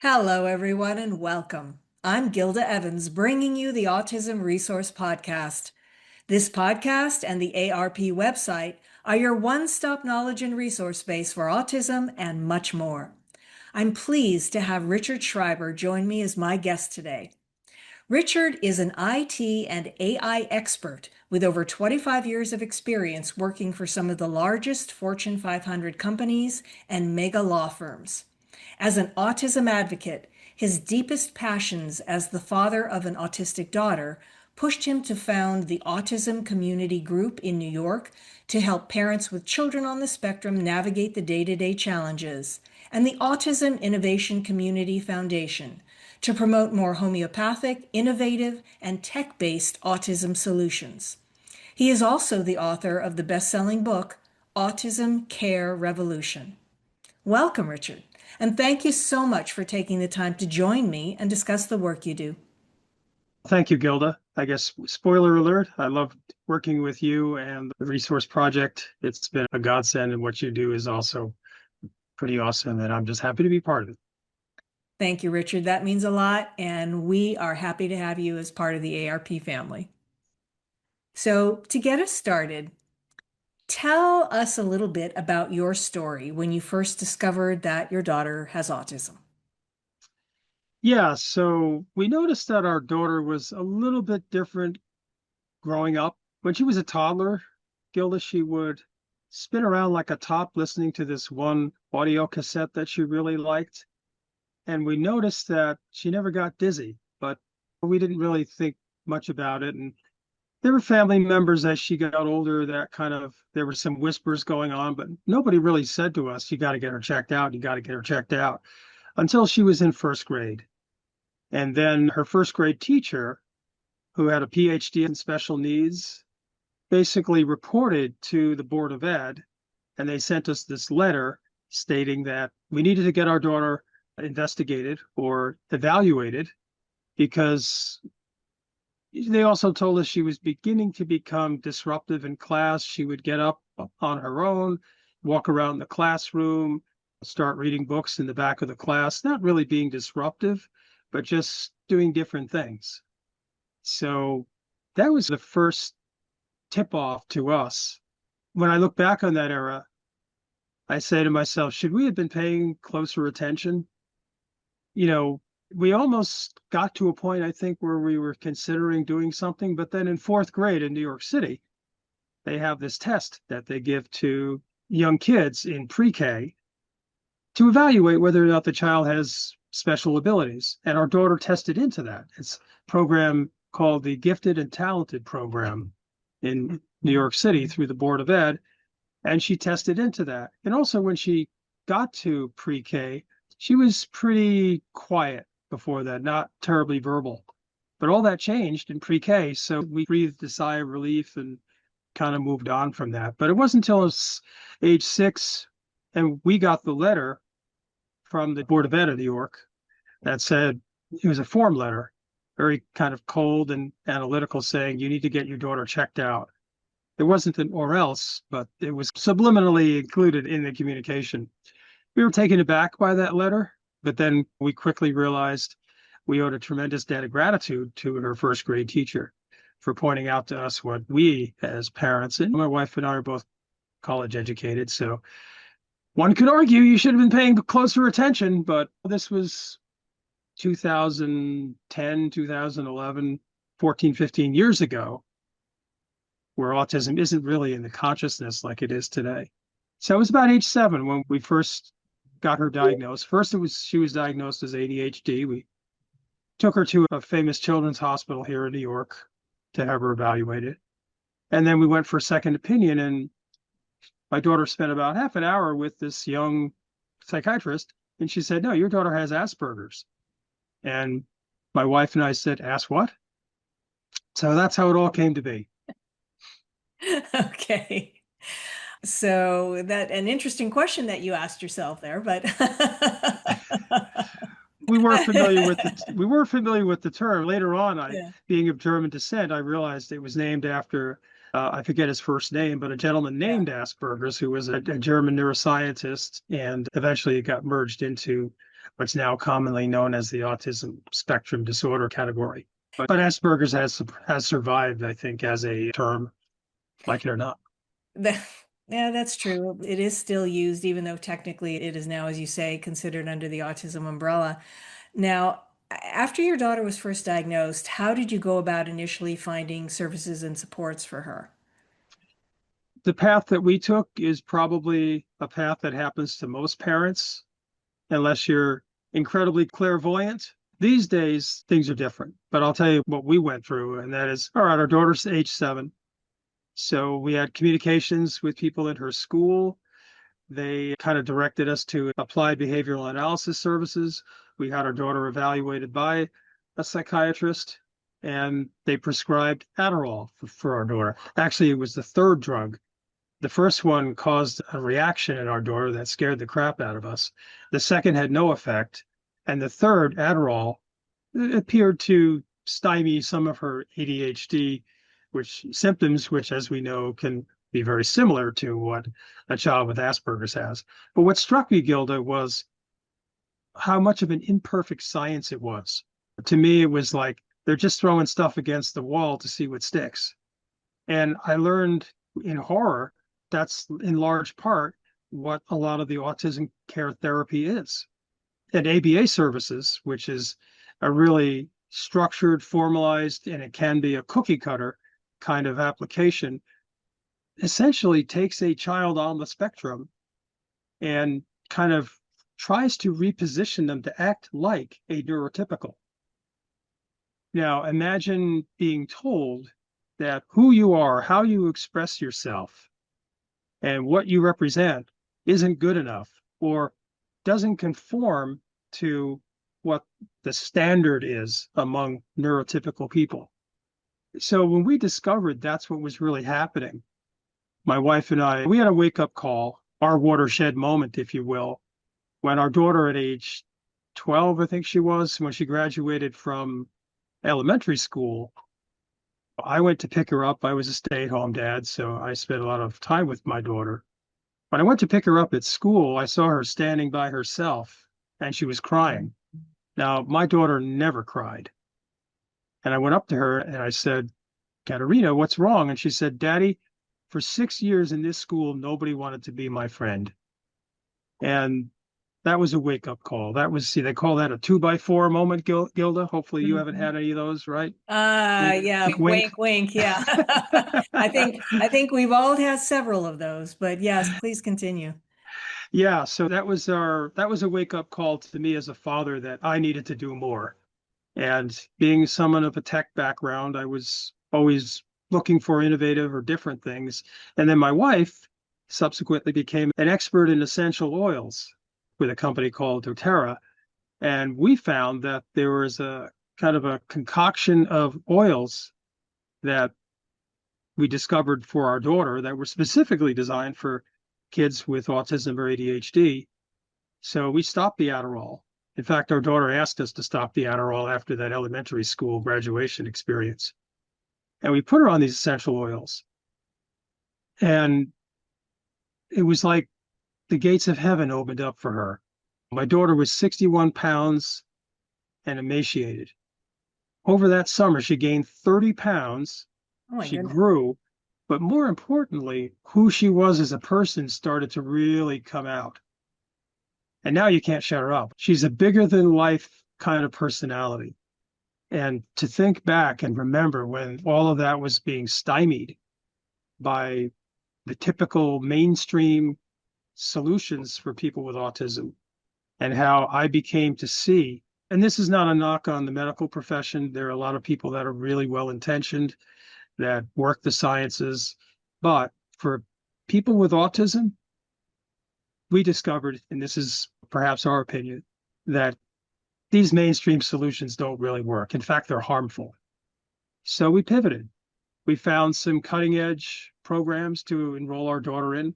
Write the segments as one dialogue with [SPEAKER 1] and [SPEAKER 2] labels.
[SPEAKER 1] Hello, everyone, and welcome. I'm Gilda Evans, bringing you the Autism Resource Podcast. This podcast and the ARP website are your one-stop knowledge and resource base for autism and much more. I'm pleased to have Richard Schreiber join me as my guest today. Richard is an IT and AI expert with over 25 years of experience working for some of the largest Fortune 500 companies and mega law firms. As an autism advocate, his deepest passions as the father of an autistic daughter pushed him to found the Autism Community Group in New York to help parents with children on the spectrum navigate the day-to-day challenges, and the Autism Innovation Community Foundation to promote more homeopathic, innovative, and tech-based autism solutions. He is also the author of the best-selling book, Autism Care Revolution. Welcome, Richard, and thank you so much for taking the time to join me and discuss the work you do.
[SPEAKER 2] Thank you, Gilda. I guess spoiler alert, I love working with you and the Resource Project. It's been a godsend, and what you do is also pretty awesome, and I'm just happy to be part of it.
[SPEAKER 1] Thank you, Richard. That means a lot, and we are happy to have you as part of the ARP family. So, to get us started, tell us a little bit about your story when you first discovered that your daughter has autism.
[SPEAKER 2] Yeah, so we noticed that our daughter was a little bit different growing up. When she was a toddler, Gilda, she would spin around like a top listening to this one audio cassette that she really liked. And we noticed that she never got dizzy, but we didn't really think much about it. And there were family members as she got older that there were some whispers going on, but nobody really said to us, you got to get her checked out, you got to get her checked out, until she was in first grade. And then her first grade teacher, who had a PhD in special needs, basically reported to the Board of Ed, and they sent us this letter stating that we needed to get our daughter investigated or evaluated, because they also told us she was beginning to become disruptive in class. She would get up on her own, walk around the classroom, start reading books in the back of the class, not really being disruptive, but just doing different things. So that was the first tip off to us. When I look back on that era, I say to myself, should we have been paying closer attention? We almost got to a point, I think, where we were considering doing something. But then in fourth grade in New York City, they have this test that they give to young kids in pre-K to evaluate whether or not the child has special abilities. And our daughter tested into that. It's a program called the Gifted and Talented Program in New York City through the Board of Ed. And she tested into that. And also when she got to pre-K, she was pretty quiet before that, not terribly verbal. But all that changed in pre-K, so we breathed a sigh of relief and kind of moved on from that. But it wasn't until age 6, and we got the letter from the Board of Ed of New York that said, it was a form letter, very kind of cold and analytical, saying you need to get your daughter checked out. It wasn't an or else, but it was subliminally included in the communication. We were taken aback by that letter, but then we quickly realized we owed a tremendous debt of gratitude to her first grade teacher for pointing out to us what we as parents, and my wife and I are both college educated, so one could argue you should have been paying closer attention, but this was 2010, 2011, 14, 15 years ago, where autism isn't really in the consciousness like it is today. So it was about age 7 when we first got her diagnosed. First, she was diagnosed as ADHD. We took her to a famous children's hospital here in New York to have her evaluated. And then we went for a second opinion, and my daughter spent about half an hour with this young psychiatrist, and she said, no, your daughter has Asperger's. And my wife and I said, ask what? So that's how it all came to be.
[SPEAKER 1] Okay. So that an interesting question that you asked yourself there, but
[SPEAKER 2] we were familiar with the term. Later on,
[SPEAKER 1] Yeah.
[SPEAKER 2] being of German descent, I realized it was named after I forget his first name, but a gentleman
[SPEAKER 1] Yeah.
[SPEAKER 2] named Asperger's who was a German neuroscientist, and eventually it got merged into what's now commonly known as the autism spectrum disorder category. But Asperger's has survived, I think, as a term, like it or not.
[SPEAKER 1] That, yeah, that's true. It is still used, even though technically it is now, as you say, considered under the autism umbrella. Now, after your daughter was first diagnosed, how did you go about initially finding services and supports for her?
[SPEAKER 2] The path that we took is probably a path that happens to most parents, unless you're incredibly clairvoyant. These days, things are different, but I'll tell you what we went through, and that is, all right, our daughter's age 7. So we had communications with people in her school. They kind of directed us to applied behavioral analysis services. We had our daughter evaluated by a psychiatrist, and they prescribed Adderall for our daughter. Actually, it was the third drug. The first one caused a reaction in our daughter that scared the crap out of us. The second had no effect. And the third, Adderall, appeared to stymie some of her ADHD, which symptoms, which, as we know, can be very similar to what a child with Asperger's has. But what struck me, Gilda, was how much of an imperfect science it was. To me, it was like they're just throwing stuff against the wall to see what sticks. And I learned in horror that's in large part what a lot of the autism care therapy is. And ABA services, which is a really structured, formalized, and it can be a cookie cutter kind of application, essentially takes a child on the spectrum and kind of tries to reposition them to act like a neurotypical. Now, imagine being told that who you are, how you express yourself, and what you represent isn't good enough or doesn't conform to what the standard is among neurotypical people. So when we discovered that's what was really happening, my wife and I, we had a wake up call, our watershed moment, if you will, when our daughter at age 12, I think she was, when she graduated from elementary school. I went to pick her up. I was a stay-at-home dad, so I spent a lot of time with my daughter. When I went to pick her up at school, I saw her standing by herself and she was crying. Now, my daughter never cried. And I went up to her and I said, Katerina, what's wrong? And she said, Daddy, for 6 years in this school, nobody wanted to be my friend. And that was a wake-up call. That was, see, they call that a 2x4 moment, Gilda. Hopefully you haven't had any of those, right?
[SPEAKER 1] Yeah,
[SPEAKER 2] Wink, wink.
[SPEAKER 1] wink, wink. Yeah. I think we've all had several of those, but yes, please continue.
[SPEAKER 2] Yeah, so that was a wake-up call to me as a father that I needed to do more. And being someone of a tech background, I was always looking for innovative or different things. And then my wife subsequently became an expert in essential oils with a company called doTERRA. And we found that there was a kind of a concoction of oils that we discovered for our daughter that were specifically designed for kids with autism or ADHD. So we stopped the Adderall. In fact, our daughter asked us to stop the Adderall after that elementary school graduation experience. And we put her on these essential oils. And it was like the gates of heaven opened up for her. My daughter was 61 pounds and emaciated. Over that summer, she gained 30 pounds.
[SPEAKER 1] Oh my
[SPEAKER 2] She
[SPEAKER 1] goodness.
[SPEAKER 2] grew, but more importantly, who she was as a person started to really come out. And now you can't shut her up. She's a bigger than life kind of personality. And to think back and remember when all of that was being stymied by the typical mainstream solutions for people with autism, and how I became to see, and this is not a knock on the medical profession. There are a lot of people that are really well intentioned that work the sciences. But for people with autism, we discovered, and this is perhaps our opinion, that these mainstream solutions don't really work. In fact, they're harmful. So we pivoted. We found some cutting edge programs to enroll our daughter in,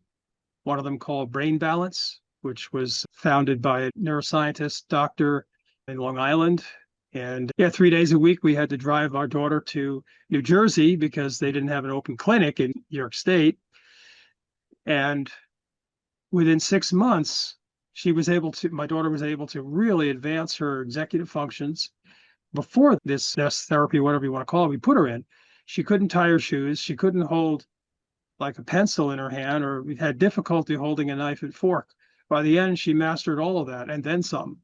[SPEAKER 2] one of them called Brain Balance, which was founded by a neuroscientist doctor in Long Island. And yeah, 3 days a week, we had to drive our daughter to New Jersey because they didn't have an open clinic in New York State. And within 6 months, my daughter was able to really advance her executive functions. Before this therapy, whatever you want to call it, we put her in. She couldn't tie her shoes. She couldn't hold like a pencil in her hand, or we had difficulty holding a knife and fork. By the end, she mastered all of that and then some.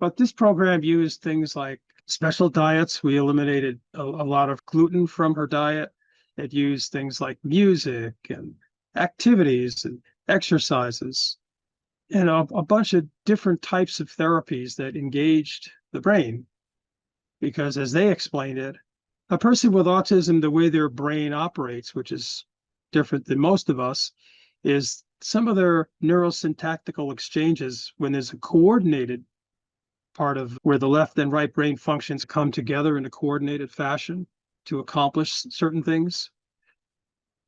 [SPEAKER 2] But this program used things like special diets. We eliminated a lot of gluten from her diet. It used things like music and activities and exercises and a bunch of different types of therapies that engaged the brain. Because as they explained it, a person with autism, the way their brain operates, which is different than most of us, is some of their neurosyntactical exchanges, when there's a coordinated part of where the left and right brain functions come together in a coordinated fashion to accomplish certain things.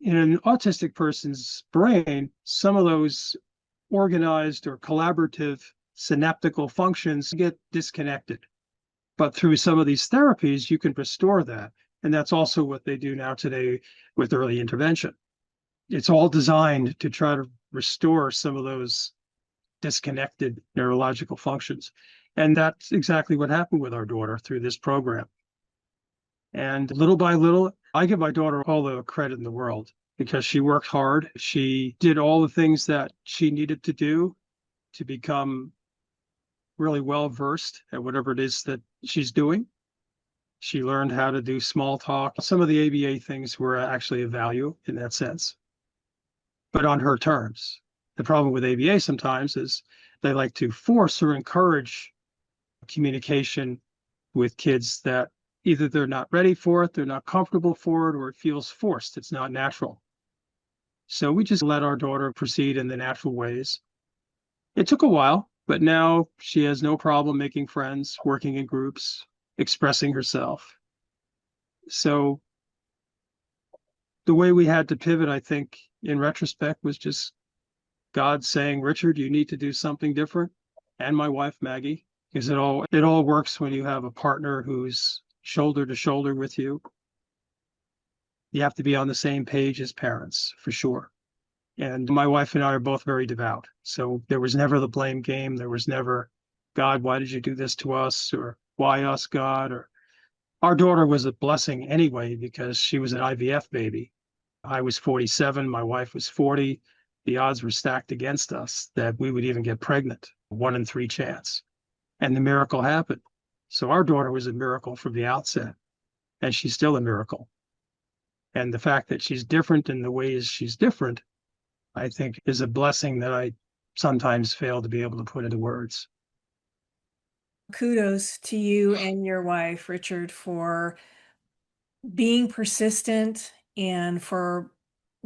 [SPEAKER 2] In an autistic person's brain, some of those organized or collaborative synaptical functions get disconnected. But through some of these therapies, you can restore that. And that's also what they do now today with early intervention. It's all designed to try to restore some of those disconnected neurological functions. And that's exactly what happened with our daughter through this program. And little by little, I give my daughter all the credit in the world because she worked hard. She did all the things that she needed to do to become really well versed at whatever it is that she's doing. She learned how to do small talk. Some of the ABA things were actually of value in that sense, but on her terms. The problem with ABA sometimes is they like to force or encourage communication with kids that either they're not ready for it, they're not comfortable for it, or it feels forced. It's not natural. So we just let our daughter proceed in the natural ways. It took a while, but now she has no problem making friends, working in groups, expressing herself. So the way we had to pivot, I think, in retrospect, was just God saying, Richard, you need to do something different. And my wife, Maggie, because it all works when you have a partner who's shoulder to shoulder with you. You have to be on the same page as parents, for sure. And my wife and I are both very devout. So there was never the blame game. There was never, God, why did you do this to us? Or why us, God? Or our daughter was a blessing anyway, because she was an IVF baby. I was 47, my wife was 40. The odds were stacked against us that we would even get pregnant, 1 in 3 chance. And the miracle happened. So our daughter was a miracle from the outset, and she's still a miracle. And the fact that she's different in the ways she's different, I think, is a blessing that I sometimes fail to be able to put into words.
[SPEAKER 1] Kudos to you and your wife, Richard, for being persistent and for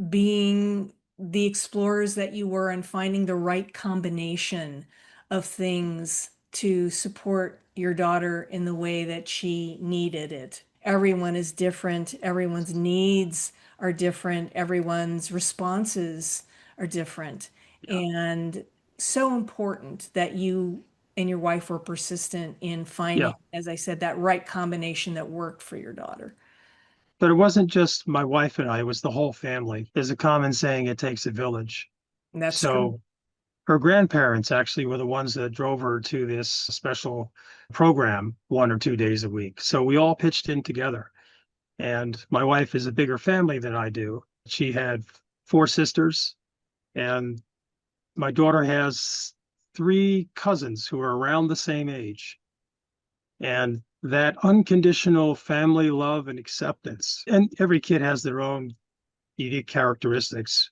[SPEAKER 1] being the explorers that you were and finding the right combination of things to support your daughter in the way that she needed it. Everyone is different, everyone's needs are different, everyone's responses are different.
[SPEAKER 2] Yeah.
[SPEAKER 1] And so important that you and your wife were persistent in finding,
[SPEAKER 2] Yeah.
[SPEAKER 1] as I said, that right combination that worked for your daughter.
[SPEAKER 2] But it wasn't just my wife and I, it was the whole family. There's a common saying, it takes a village.
[SPEAKER 1] And that's true.
[SPEAKER 2] So her grandparents actually were the ones that drove her to this special program 1 or 2 days a week. So we all pitched in together. And my wife is a bigger family than I do. She had 4 sisters, and my daughter has 3 cousins who are around the same age. And that unconditional family love and acceptance, and every kid has their own unique characteristics,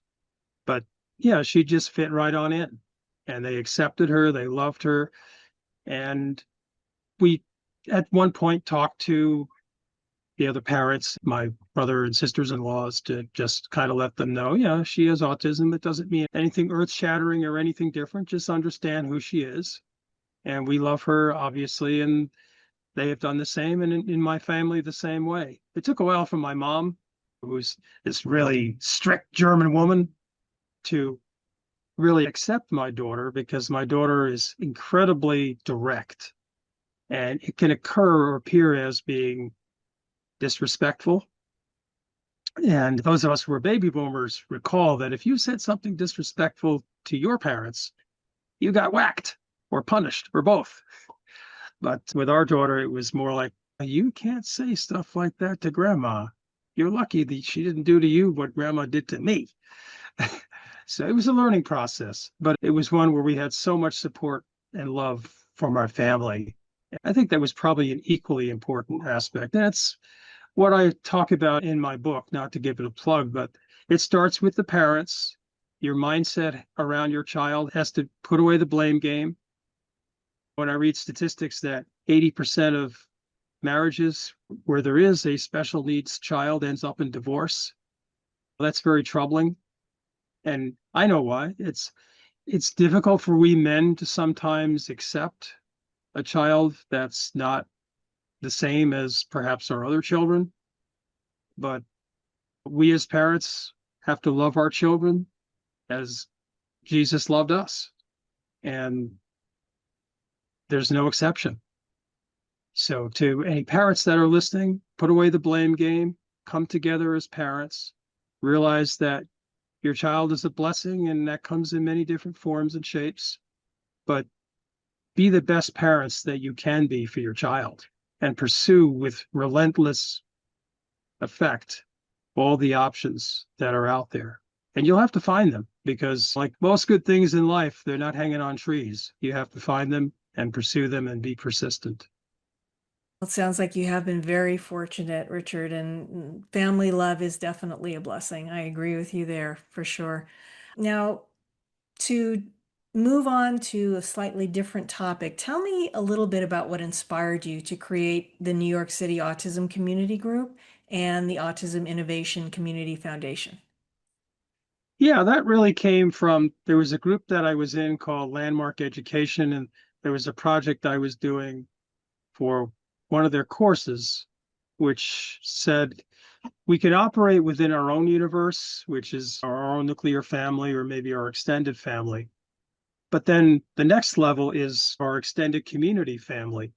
[SPEAKER 2] but yeah, she just fit right on in, and they accepted her, they loved her. And we at one point talked to the other parents, my brother and sisters-in-laws, to just kind of let them know, yeah, she has autism. It doesn't mean anything earth-shattering or anything different. Just understand who she is, and we love her, obviously, and they have done the same, and in my family, the same way. It took a while for my mom, who's this really strict German woman, to really accept my daughter, because my daughter is incredibly direct. And it can occur or appear as being disrespectful. And those of us who are baby boomers recall that if you said something disrespectful to your parents, you got whacked or punished or both. But with our daughter, it was more like, you can't say stuff like that to grandma. You're lucky that she didn't do to you what grandma did to me. So it was a learning process, but it was one where we had so much support and love from our family. I think that was probably an equally important aspect. That's what I talk about in my book, not to give it a plug, but it starts with the parents. Your mindset around your child has to put away the blame game. When I read statistics that 80% of marriages where there is a special needs child ends up in divorce, that's very troubling. And I know why. It's difficult for we men to sometimes accept a child that's not the same as perhaps our other children. But we as parents have to love our children as Jesus loved us. And there's no exception. So to any parents that are listening, put away the blame game, come together as parents, realize that your child is a blessing and that comes in many different forms and shapes, but be the best parents that you can be for your child and pursue with relentless effect all the options that are out there. And you'll have to find them because, like most good things in life, they're not hanging on trees. You have to find them and pursue them and be persistent.
[SPEAKER 1] It sounds like you have been very fortunate, Richard, and family love is definitely a blessing. I agree with you there for sure. Now, to move on to a slightly different topic, tell me a little bit about what inspired you to create the New York City Autism Community Group and the Autism Innovation Community Foundation.
[SPEAKER 2] Yeah, that really came from there was a group that I was in called Landmark Education, and there was a project I was doing for one of their courses, which said we could operate within our own universe, which is our own nuclear family or maybe our extended family. But then the next level is our extended community family.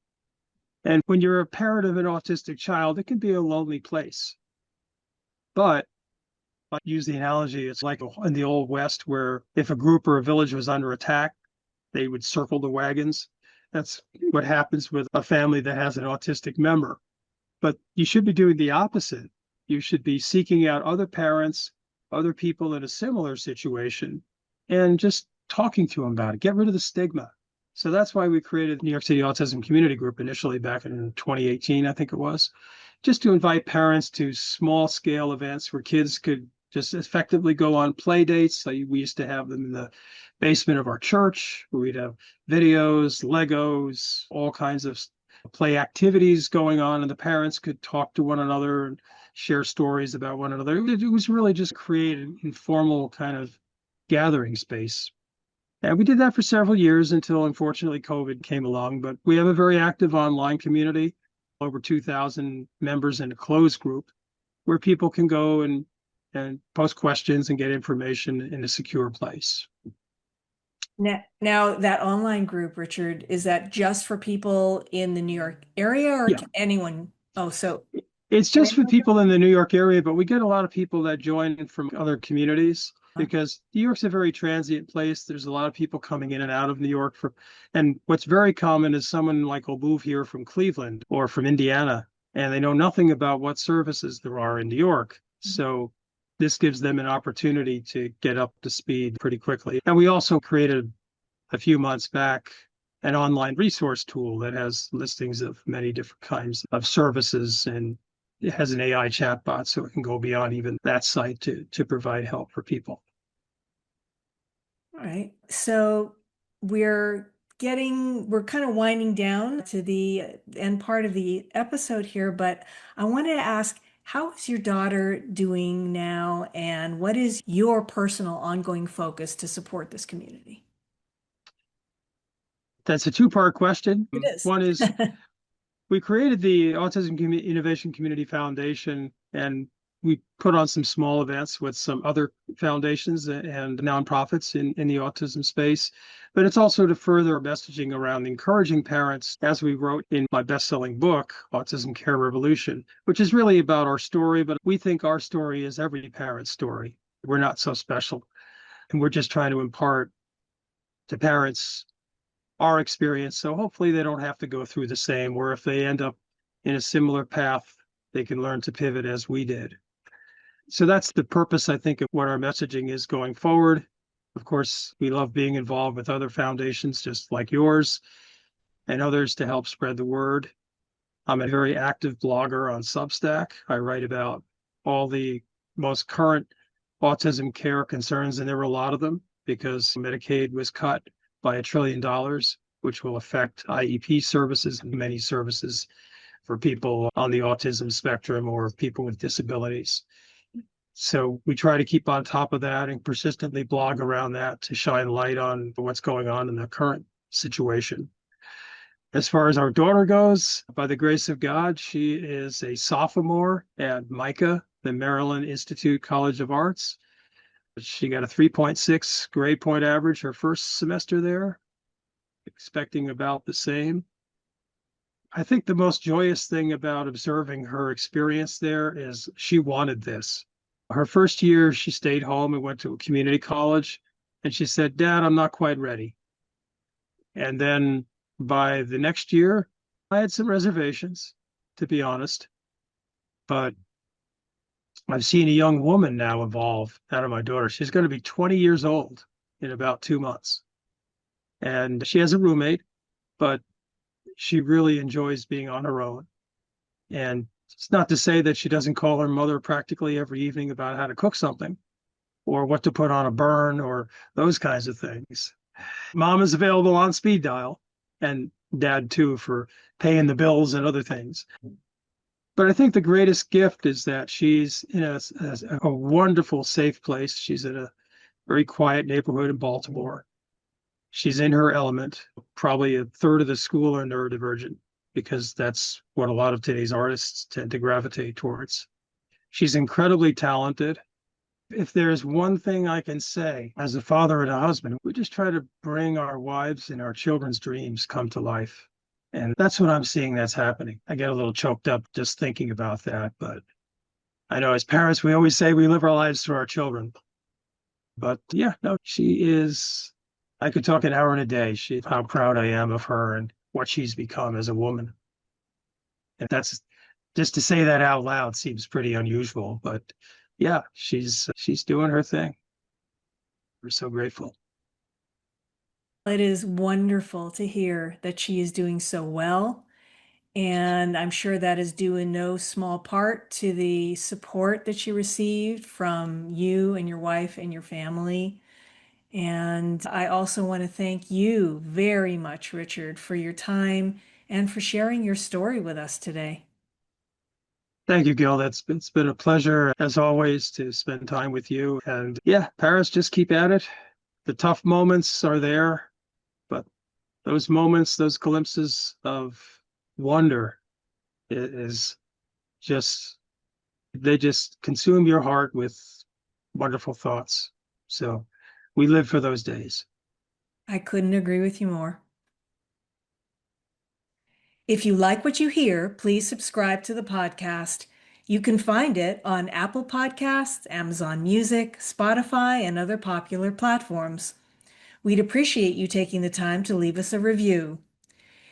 [SPEAKER 2] And when you're a parent of an autistic child, it can be a lonely place. But I use the analogy, it's like in the Old West, where if a group or a village was under attack, they would circle the wagons. That's what happens with a family that has an autistic member. But you should be doing the opposite. You should be seeking out other parents, other people in a similar situation, and just talking to them about it. Get rid of the stigma. So that's why we created the New York City Autism Community Group initially back in 2018, I think it was, just to invite parents to small scale events where kids could just effectively go on play dates. So we used to have them in the basement of our church, where we'd have videos, Legos, all kinds of play activities going on, and the parents could talk to one another and share stories about one another. It was really just create an informal kind of gathering space. And we did that for several years until, unfortunately, COVID came along. But we have a very active online community, over 2,000 members in a closed group, where people can go and post questions and get information in a secure place.
[SPEAKER 1] Now, that online group, Richard, is that just for people in the New York area or
[SPEAKER 2] Yeah.
[SPEAKER 1] can anyone? Oh, so
[SPEAKER 2] It's just for people in the New York area, but we get a lot of people that join from other communities because New York's a very transient place. There's a lot of people coming in and out of New York and what's very common is someone like will move here from Cleveland or from Indiana, and they know nothing about what services there are in New York. So this gives them an opportunity to get up to speed pretty quickly. And we also created a few months back an online resource tool that has listings of many different kinds of services, and it has an AI chatbot, so it can go beyond even that site to provide help for people.
[SPEAKER 1] all right. So we're kind of winding down to the end part of the episode here, but I wanted to ask, how is your daughter doing now, and what is your personal ongoing focus to support this community?
[SPEAKER 2] That's a two-part question.
[SPEAKER 1] It is.
[SPEAKER 2] One is we created the Autism Innovation Community Foundation, and We put on some small events with some other foundations and nonprofits in the autism space. But it's also to further our messaging around encouraging parents, as we wrote in my best-selling book, Autism Care Revolution, which is really about our story, but we think our story is every parent's story. We're not so special. And we're just trying to impart to parents our experience. So hopefully they don't have to go through the same, or if they end up in a similar path, they can learn to pivot as we did. So that's the purpose, I think, of what our messaging is going forward. Of course, we love being involved with other foundations just like yours and others to help spread the word. I'm a very active blogger on Substack. I write about all the most current autism care concerns, and there were a lot of them because Medicaid was cut by $1 trillion, which will affect IEP services and many services for people on the autism spectrum or people with disabilities. So we try to keep on top of that and persistently blog around that to shine light on what's going on in the current situation. As far as our daughter goes, by the grace of God, she is a sophomore at MICA, the Maryland Institute College of Arts. She got a 3.6 grade point average her first semester there, expecting about the same. I think the most joyous thing about observing her experience there is she wanted this. Her first year, she stayed home and went to a community college. And she said, Dad, I'm not quite ready. And then by the next year, I had some reservations, to be honest. But I've seen a young woman now evolve out of my daughter. She's going to be 20 years old in about 2 months. And she has a roommate, but she really enjoys being on her own. And it's not to say that she doesn't call her mother practically every evening about how to cook something or what to put on a burn or those kinds of things. Mom is available on speed dial, and dad too, for paying the bills and other things. But I think the greatest gift is that she's in a wonderful, safe place. She's in a very quiet neighborhood in Baltimore. She's in her element. Probably a third of the school are neurodivergent, because that's what a lot of today's artists tend to gravitate towards. She's incredibly talented. If there's one thing I can say as a father and a husband, we just try to bring our wives and our children's dreams come to life. And that's what I'm seeing that's happening. I get a little choked up just thinking about that. But I know as parents, we always say we live our lives through our children. But yeah, no, she is, I could talk an hour in a day, how proud I am of her and what she's become as a woman. And that's just to say that out loud seems pretty unusual, but yeah, she's doing her thing. We're so grateful.
[SPEAKER 1] It is wonderful to hear that she is doing so well. And I'm sure that is due in no small part to the support that she received from you and your wife and your family. And I also want to thank you very much, Richard, for your time and for sharing your story with us today.
[SPEAKER 2] Thank you, Gil. It's been a pleasure, as always, to spend time with you. And yeah, Paris, just keep at it. The tough moments are there, but those moments, those glimpses of wonder is just, they just consume your heart with wonderful thoughts. So we live for those days.
[SPEAKER 1] I couldn't agree with you more. If you like what you hear, please subscribe to the podcast. You can find it on Apple Podcasts, Amazon Music, Spotify, and other popular platforms. We'd appreciate you taking the time to leave us a review.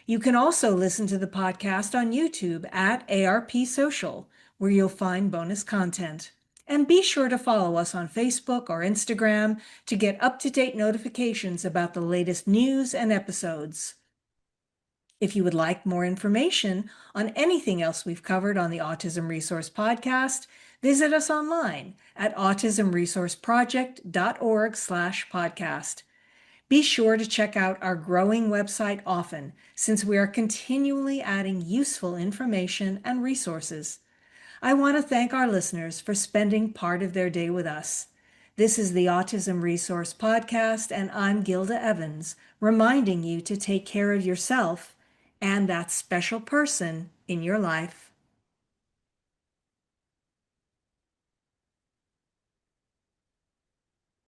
[SPEAKER 1] You can also listen to the podcast on YouTube at ARP Social, where you'll find bonus content. And be sure to follow us on Facebook or Instagram to get up-to-date notifications about the latest news and episodes. If you would like more information on anything else we've covered on the Autism Resource Podcast, visit us online at autismresourceproject.org/podcast. Be sure to check out our growing website often, since we are continually adding useful information and resources. I want to thank our listeners for spending part of their day with us. This is the Autism Resource Podcast, and I'm Gilda Evans, reminding you to take care of yourself and that special person in your life.